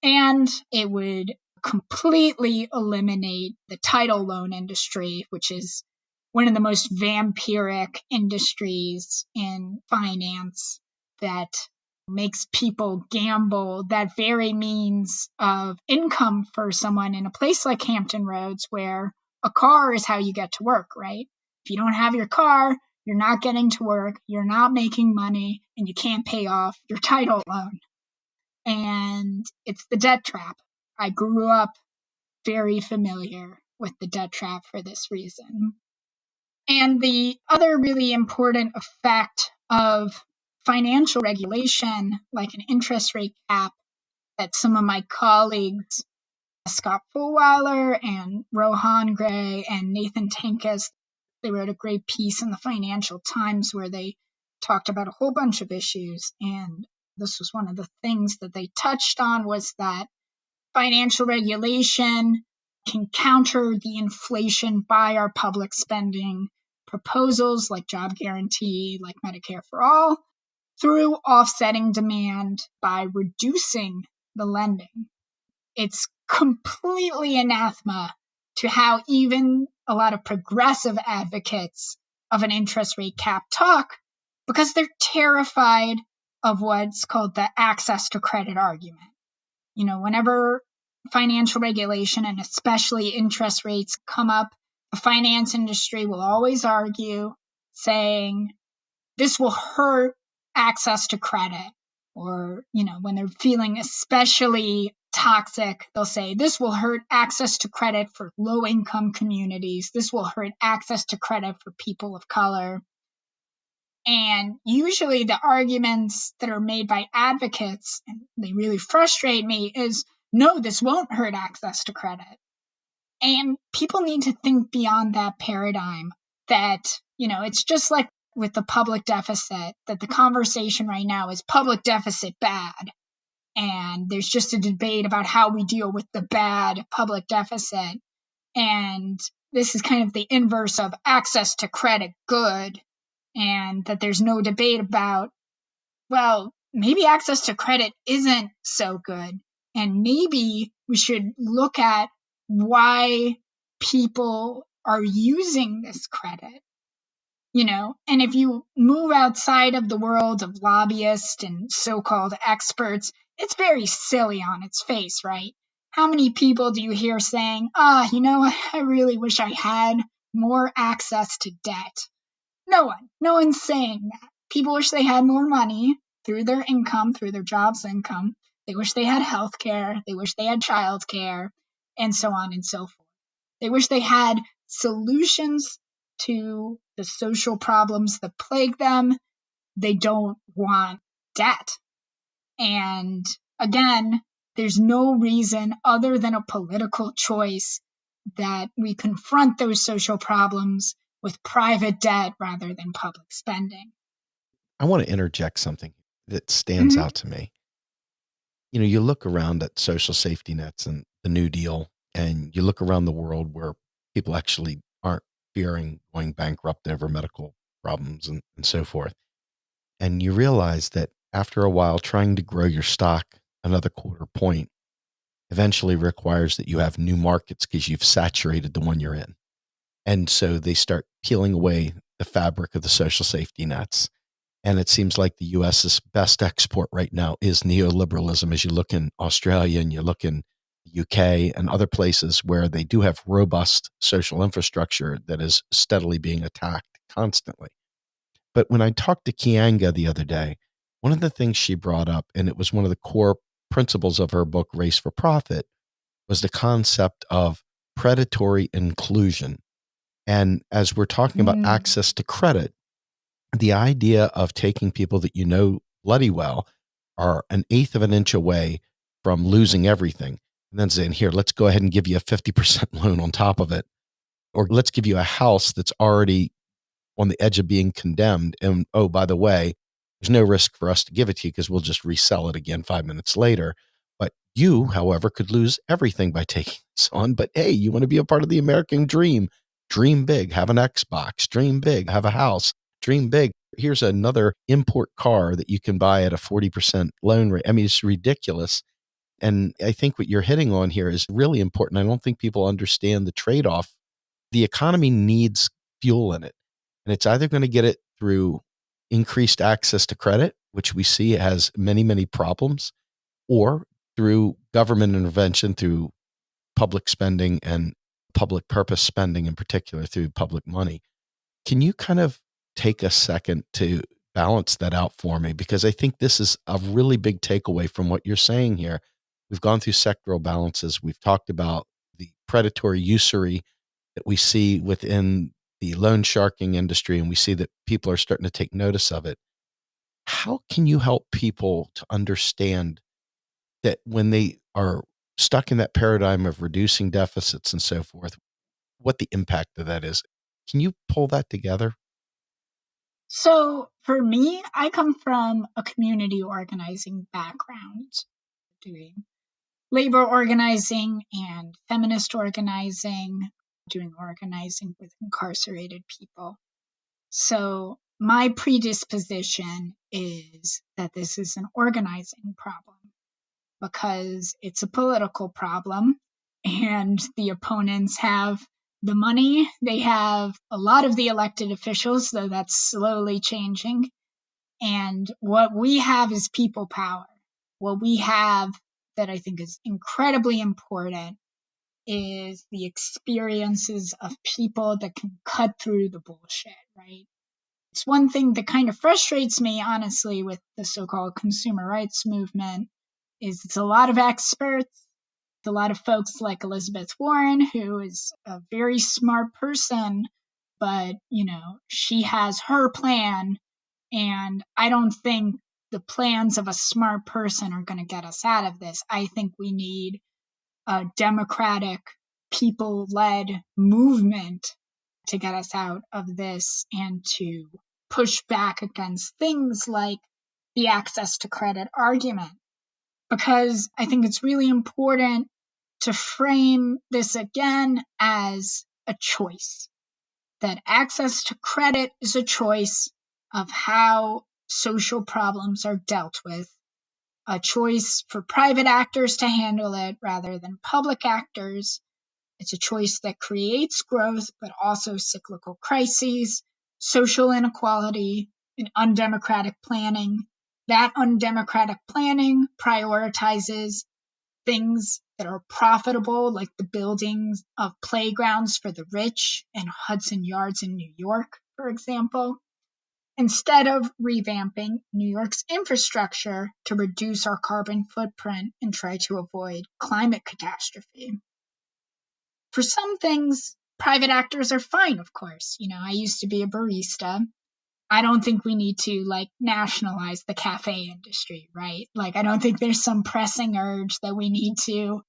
and it would completely eliminate the title loan industry, which is one of the most vampiric industries in finance that makes people gamble that very means of income for someone in a place like Hampton Roads, where a car is how you get to work, right? If you don't have your car, you're not getting to work, you're not making money, and you can't pay off your title loan. And it's the debt trap. I grew up very familiar with the debt trap for this reason. And the other really important effect of financial regulation, like an interest rate cap, that some of my colleagues, Scott Fulweiler and Rohan Gray and Nathan Tankes, they wrote a great piece in the Financial Times where they talked about a whole bunch of issues. And this was one of the things that they touched on, was that financial regulation can counter the inflation by our public spending proposals like job guarantee, like Medicare for all, through offsetting demand by reducing the lending. It's completely anathema to how even a lot of progressive advocates of an interest rate cap talk, because they're terrified of what's called the access to credit argument. You know, whenever financial regulation and especially interest rates come up, the finance industry will always argue saying this will hurt access to credit. Or, you know, when they're feeling especially toxic, they'll say this will hurt access to credit for low income communities. This will hurt access to credit for people of color. And usually the arguments that are made by advocates, and they really frustrate me, is no, this won't hurt access to credit. And people need to think beyond that paradigm that, you know, it's just like with the public deficit, that the conversation right now is public deficit bad. And there's just a debate about how we deal with the bad public deficit. And this is kind of the inverse of access to credit good. And that there's no debate about, well, maybe access to credit isn't so good. And maybe we should look at why people are using this credit. You know, and if you move outside of the world of lobbyists and so-called experts, it's very silly on its face, right? How many people do you hear saying, you know, I really wish I had more access to debt? No one's saying that. People wish they had more money through their income, through their job's income. They wish they had health care. They wish they had child care, and so on and so forth. They wish they had solutions to the social problems that plague them. They don't want debt. And again, there's no reason other than a political choice that we confront those social problems with private debt rather than public spending. I want to interject something that stands out to me. You know, you look around at social safety nets and the New Deal, and you look around the world where people actually aren't fearing going bankrupt over medical problems and so forth. And you realize that after a while, trying to grow your stock another quarter point eventually requires that you have new markets because you've saturated the one you're in. And so they start peeling away the fabric of the social safety nets. And it seems like the US's best export right now is neoliberalism. As you look in Australia and you look in the the UK, and other places where they do have robust social infrastructure that is steadily being attacked constantly. But when I talked to Kianga the other day, one of the things she brought up, and it was one of the core principles of her book, Race for Profit, was the concept of predatory inclusion. And as we're talking about access to credit, the idea of taking people that you know bloody well are an eighth of an inch away from losing everything, and then saying, here, let's go ahead and give you a 50% loan on top of it, or let's give you a house that's already on the edge of being condemned. And oh, by the way, there's no risk for us to give it to you because we'll just resell it again 5 minutes later. But you, however, could lose everything by taking this on. But hey, you want to be a part of the American dream. Dream big, have an Xbox, dream big, have a house, dream big. Here's another import car that you can buy at a 40% loan rate. I mean, it's ridiculous. And I think what you're hitting on here is really important. I don't think people understand the trade-off. The economy needs fuel in it. And it's either going to get it through increased access to credit, which we see has many, many problems, or through government intervention, through public spending and public purpose spending, in particular through public money. Can you kind of take a second to balance that out for me? Because I think this is a really big takeaway from what you're saying here. We've gone through sectoral balances. We've talked about the predatory usury that we see within the loan sharking industry, and we see that people are starting to take notice of it. How can you help people to understand that when they are stuck in that paradigm of reducing deficits and so forth, what the impact of that is? Can you pull that together? So for me, I come from a community organizing background, doing labor organizing and feminist organizing, doing organizing with incarcerated people. So my predisposition is that this is an organizing problem because it's a political problem and the opponents have the money. They have a lot of the elected officials, though that's slowly changing. And what we have is people power. What we have that I think is incredibly important is the experiences of people that can cut through the bullshit, right? It's one thing that kind of frustrates me, honestly, with the so-called consumer rights movement is it's a lot of experts, it's a lot of folks like Elizabeth Warren, who is a very smart person, but, she has her plan, and I don't think the plans of a smart person are going to get us out of this. I think we need a democratic, people-led movement to get us out of this and to push back against things like the access to credit argument. Because I think it's really important to frame this again as a choice. That access to credit is a choice of how social problems are dealt with. A choice for private actors to handle it rather than public actors. It's a choice that creates growth, but also cyclical crises, social inequality, and undemocratic planning. That undemocratic planning prioritizes things that are profitable, like the building of playgrounds for the rich and Hudson Yards in New York, for example, instead of revamping New York's infrastructure to reduce our carbon footprint and try to avoid climate catastrophe. For some things, private actors are fine, of course. I used to be a barista. I don't think we need to nationalize the cafe industry, right? I don't think there's some pressing urge that we need to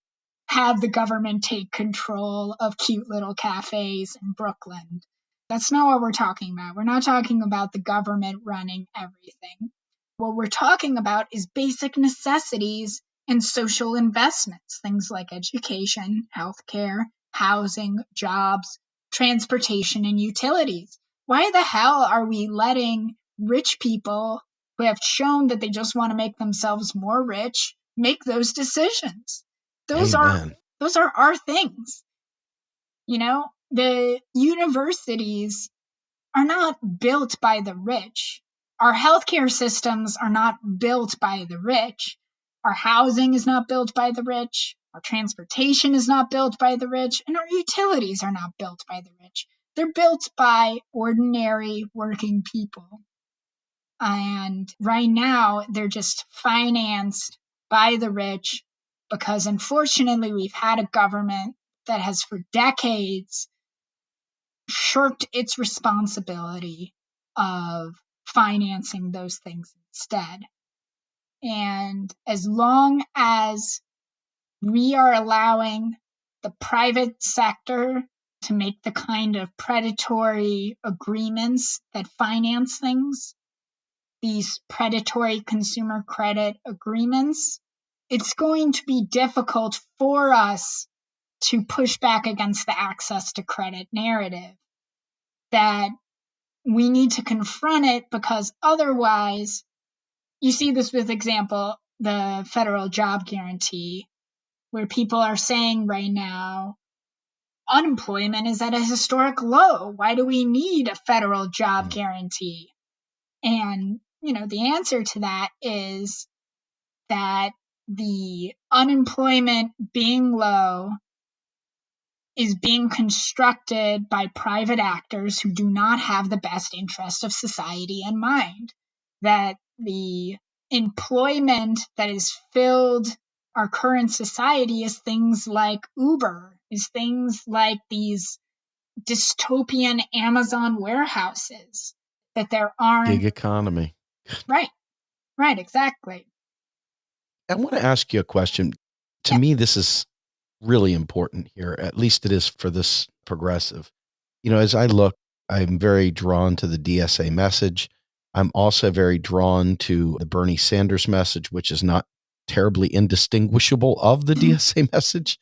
have the government take control of cute little cafes in Brooklyn. That's not what we're talking about. We're not talking about the government running everything. What we're talking about is basic necessities and social investments, things like education, healthcare, housing, jobs, transportation, and utilities. Why the hell are we letting rich people who have shown that they just want to make themselves more rich make those decisions? Those Amen. are our things. The universities are not built by the rich. Our healthcare systems are not built by the rich. Our housing is not built by the rich. Our transportation is not built by the rich, and our utilities are not built by the rich. They're built by ordinary working people. And right now, they're just financed by the rich because, unfortunately, we've had a government that has for decades shirked its responsibility of financing those things instead. And as long as we are allowing the private sector to make the kind of predatory agreements that finance things, these predatory consumer credit agreements, it's going to be difficult for us to push back against the access to credit narrative. That we need to confront it, because otherwise, you see this with example, the federal job guarantee, where people are saying right now, unemployment is at a historic low. Why do we need a federal job guarantee? And, the answer to that is that the unemployment being low is being constructed by private actors who do not have the best interest of society in mind. That the employment that is filled our current society is things like Uber, is things like these dystopian Amazon warehouses, that there aren't. Gig economy. Right, exactly. I want to ask you a question. To me, this is really important here. At least it is for this progressive. As I look, I'm very drawn to the DSA message. I'm also very drawn to the Bernie Sanders message, which is not terribly indistinguishable of the DSA message.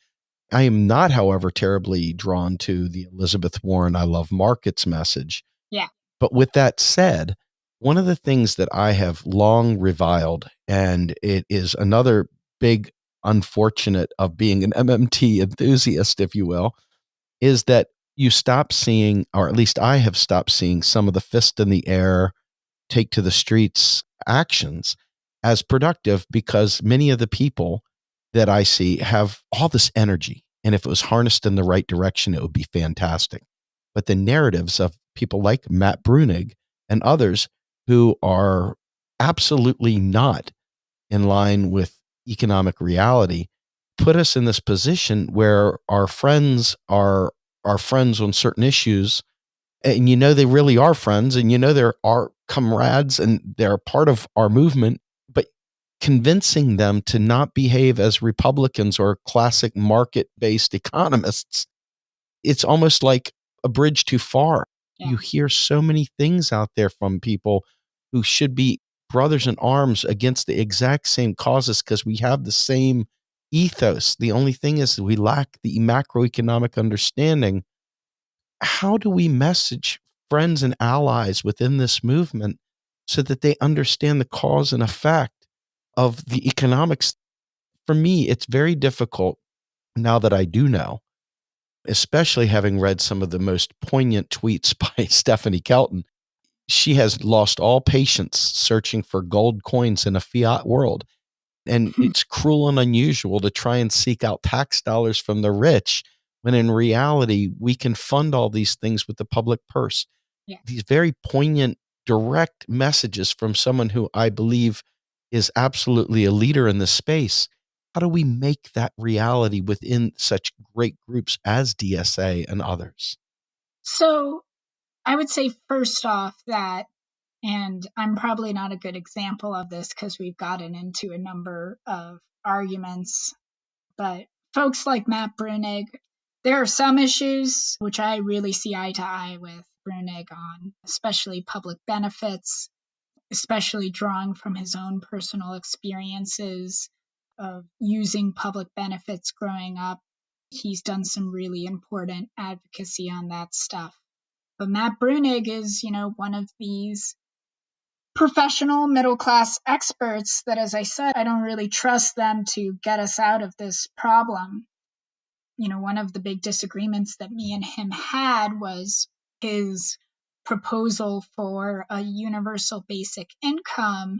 I am not, however, terribly drawn to the Elizabeth Warren I love markets message. Yeah. But with that said, one of the things that I have long reviled, and it is another big unfortunate of being an MMT enthusiast, if you will, is that you stop seeing, or at least I have stopped seeing, some of the fist in the air, take to the streets actions as productive, because many of the people that I see have all this energy. And if it was harnessed in the right direction, it would be fantastic. But the narratives of people like Matt Bruenig and others who are absolutely not in line with economic reality put us in this position where our friends are our friends on certain issues, and they really are friends, and they're our comrades and they're part of our movement, but convincing them to not behave as Republicans or classic market-based economists, it's almost like a bridge too far. Yeah. You hear so many things out there from people who should be brothers in arms against the exact same causes because we have the same ethos. The only thing is we lack the macroeconomic understanding. How do we message friends and allies within this movement so that they understand the cause and effect of the economics? For me, it's very difficult now that I do know, especially having read some of the most poignant tweets by Stephanie Kelton. She has lost all patience searching for gold coins in a fiat world. And it's cruel and unusual to try and seek out tax dollars from the rich, when in reality, we can fund all these things with the public purse. Yeah. These very poignant, direct messages from someone who I believe is absolutely a leader in this space. How do we make that reality within such great groups as DSA and others? So I would say first off that, and I'm probably not a good example of this because we've gotten into a number of arguments, but folks like Matt Bruenig, there are some issues which I really see eye to eye with Bruenig on, especially public benefits, especially drawing from his own personal experiences of using public benefits growing up. He's done some really important advocacy on that stuff. But Matt Bruenig is, one of these professional middle-class experts that, as I said, I don't really trust them to get us out of this problem. One of the big disagreements that me and him had was his proposal for a universal basic income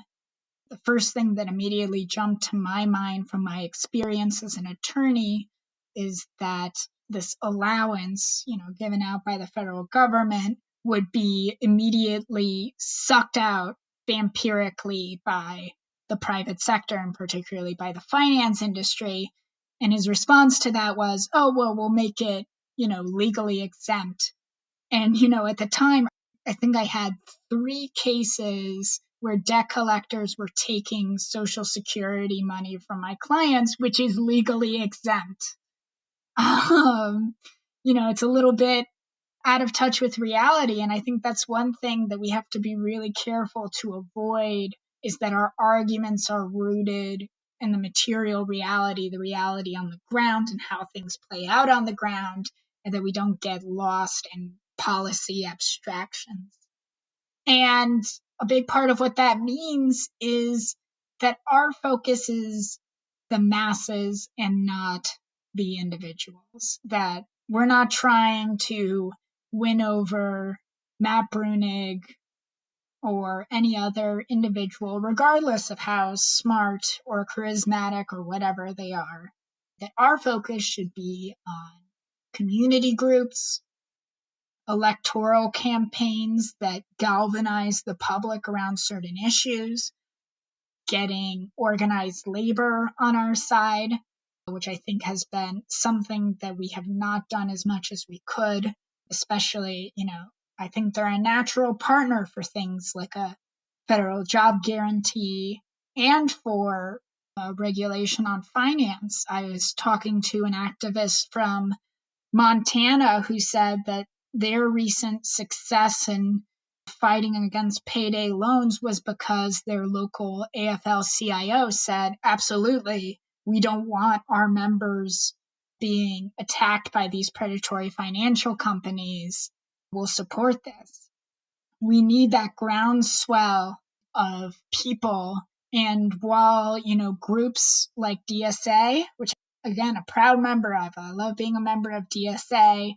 the first thing that immediately jumped to my mind from my experience as an attorney is that this allowance, given out by the federal government would be immediately sucked out vampirically by the private sector and particularly by the finance industry. And his response to that was, oh, well, we'll make it, legally exempt. And, at the time, I think I had 3 cases where debt collectors were taking Social Security money from my clients, which is legally exempt. It's a little bit out of touch with reality. And I think that's one thing that we have to be really careful to avoid, is that our arguments are rooted in the material reality, the reality on the ground and how things play out on the ground, and that we don't get lost in policy abstractions. And a big part of what that means is that our focus is the masses and not the individuals, that we're not trying to win over Matt Brunig or any other individual, regardless of how smart or charismatic or whatever they are, that our focus should be on community groups, electoral campaigns that galvanize the public around certain issues, getting organized labor on our side, which I think has been something that we have not done as much as we could, especially, I think they're a natural partner for things like a federal job guarantee and for regulation on finance. I was talking to an activist from Montana who said that their recent success in fighting against payday loans was because their local AFL-CIO said, absolutely, we don't want our members being attacked by these predatory financial companies. We'll support this. We need that groundswell of people. And while, groups like DSA, which again, a proud member of, I love being a member of DSA,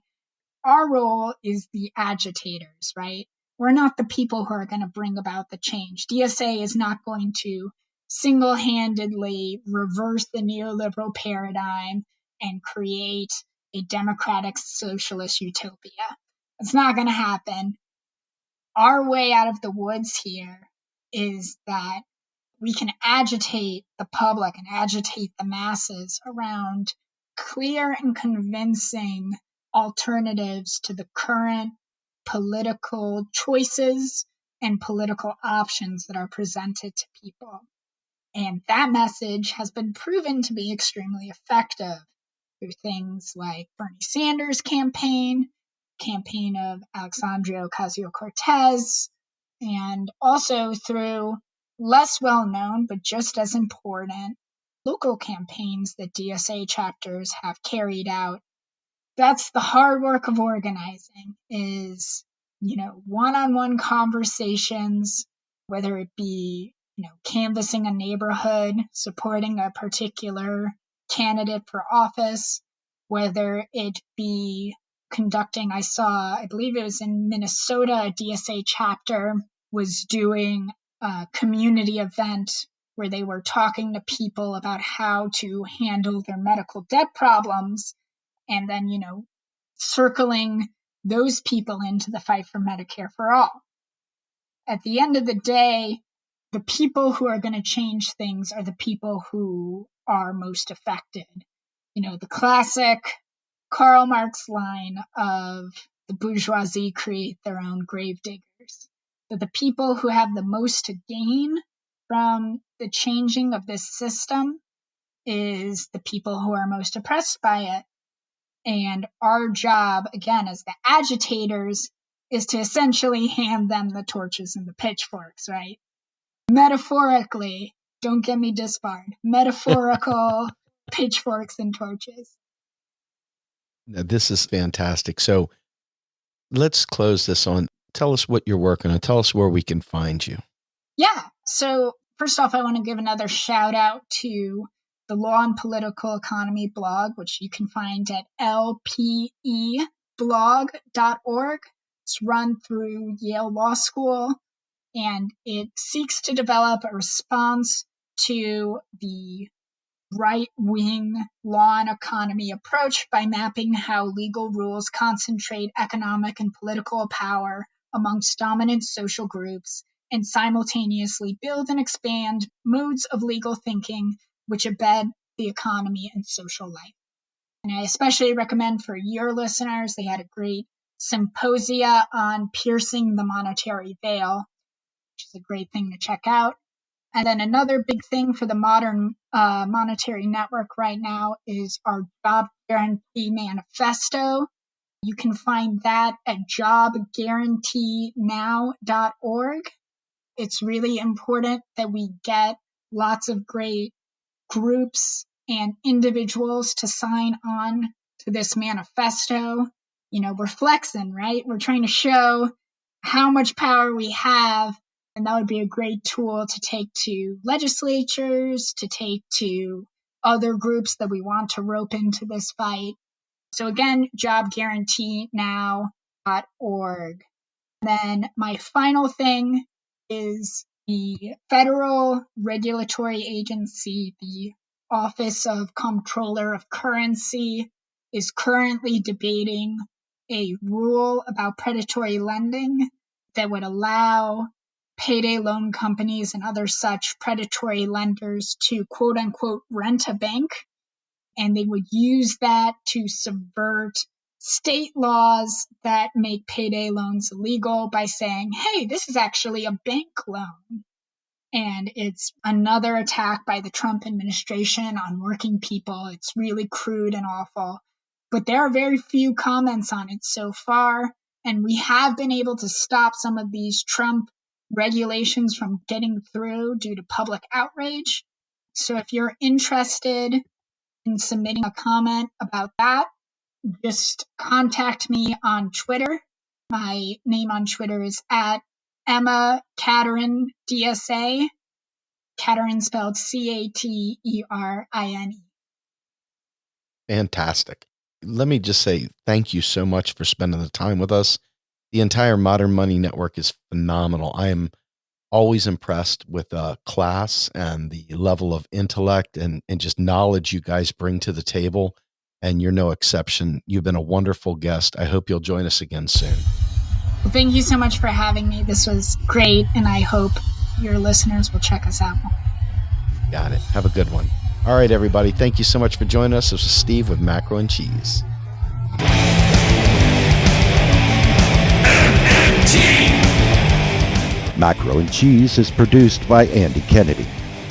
our role is the agitators, right? We're not the people who are going to bring about the change. DSA is not going to single-handedly reverse the neoliberal paradigm and create a democratic socialist utopia. It's not going to happen. Our way out of the woods here is that we can agitate the public and agitate the masses around clear and convincing alternatives to the current political choices and political options that are presented to people. And that message has been proven to be extremely effective through things like Bernie Sanders' campaign of Alexandria Ocasio-Cortez, and also through less well-known but just as important local campaigns that DSA chapters have carried out. That's the hard work of organizing, is, one-on-one conversations, whether it be, canvassing a neighborhood, supporting a particular candidate for office, whether it be conducting, I believe it was in Minnesota, a DSA chapter was doing a community event where they were talking to people about how to handle their medical debt problems, and then, circling those people into the fight for Medicare for all. At the end of the day, the people who are going to change things are the people who are most affected. The classic Karl Marx line of the bourgeoisie create their own gravediggers. But the people who have the most to gain from the changing of this system is the people who are most oppressed by it. And our job, again, as the agitators, is to essentially hand them the torches and the pitchforks, right? Metaphorically, don't get me disbarred, metaphorical pitchforks and torches. This is fantastic. So let's close this on. Tell us what you're working on. Tell us where we can find you. Yeah. So first off, I want to give another shout out to the Law and Political Economy blog, which you can find at lpeblog.org. It's run through Yale Law School. and it seeks to develop a response to the right-wing law and economy approach by mapping how legal rules concentrate economic and political power amongst dominant social groups and simultaneously build and expand modes of legal thinking which embed the economy and social life. And I especially recommend for your listeners, they had a great symposia on piercing the monetary veil, which is a great thing to check out. And then another big thing for the modern monetary network right now is our Job Guarantee Manifesto. You can find that at jobguaranteenow.org. It's really important that we get lots of great groups and individuals to sign on to this manifesto. You know, we're flexing, right? We're trying to show how much power we have. And that would be a great tool to take to legislatures, to take to other groups that we want to rope into this fight. So again, jobguaranteenow.org. Then my final thing is the federal regulatory agency, the Office of Comptroller of Currency, is currently debating a rule about predatory lending that would allow payday loan companies and other such predatory lenders to quote unquote rent a bank. And they would use that to subvert state laws that make payday loans illegal by saying, hey, this is actually a bank loan. And it's another attack by the Trump administration on working people. It's really crude and awful. But there are very few comments on it so far. And we have been able to stop some of these Trump regulations from getting through due to public outrage. So if you're interested in submitting a comment about that, just contact me on Twitter. My name on Twitter is at Emma Caterine DSA. Caterine spelled Caterine. Fantastic. Let me just say thank you so much for spending the time with us. The entire Modern Money Network is phenomenal. I am always impressed with the class and the level of intellect and just knowledge you guys bring to the table. And you're no exception. You've been a wonderful guest. I hope you'll join us again soon. Well, thank you so much for having me. This was great, and I hope your listeners will check us out. Got it. Have a good one. All right, everybody. Thank you so much for joining us. This is Steve with Macro and Cheese. Macro and Cheese is produced by Andy Kennedy.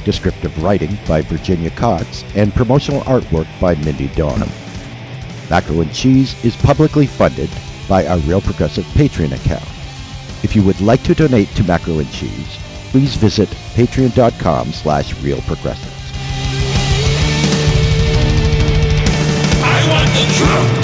Descriptive writing by Virginia Cox and promotional artwork by Mindy Donham. Macro and Cheese is publicly funded by our Real Progressive Patreon account. If you would like to donate to Macro and Cheese, please visit patreon.com/realprogressives. I want the truth.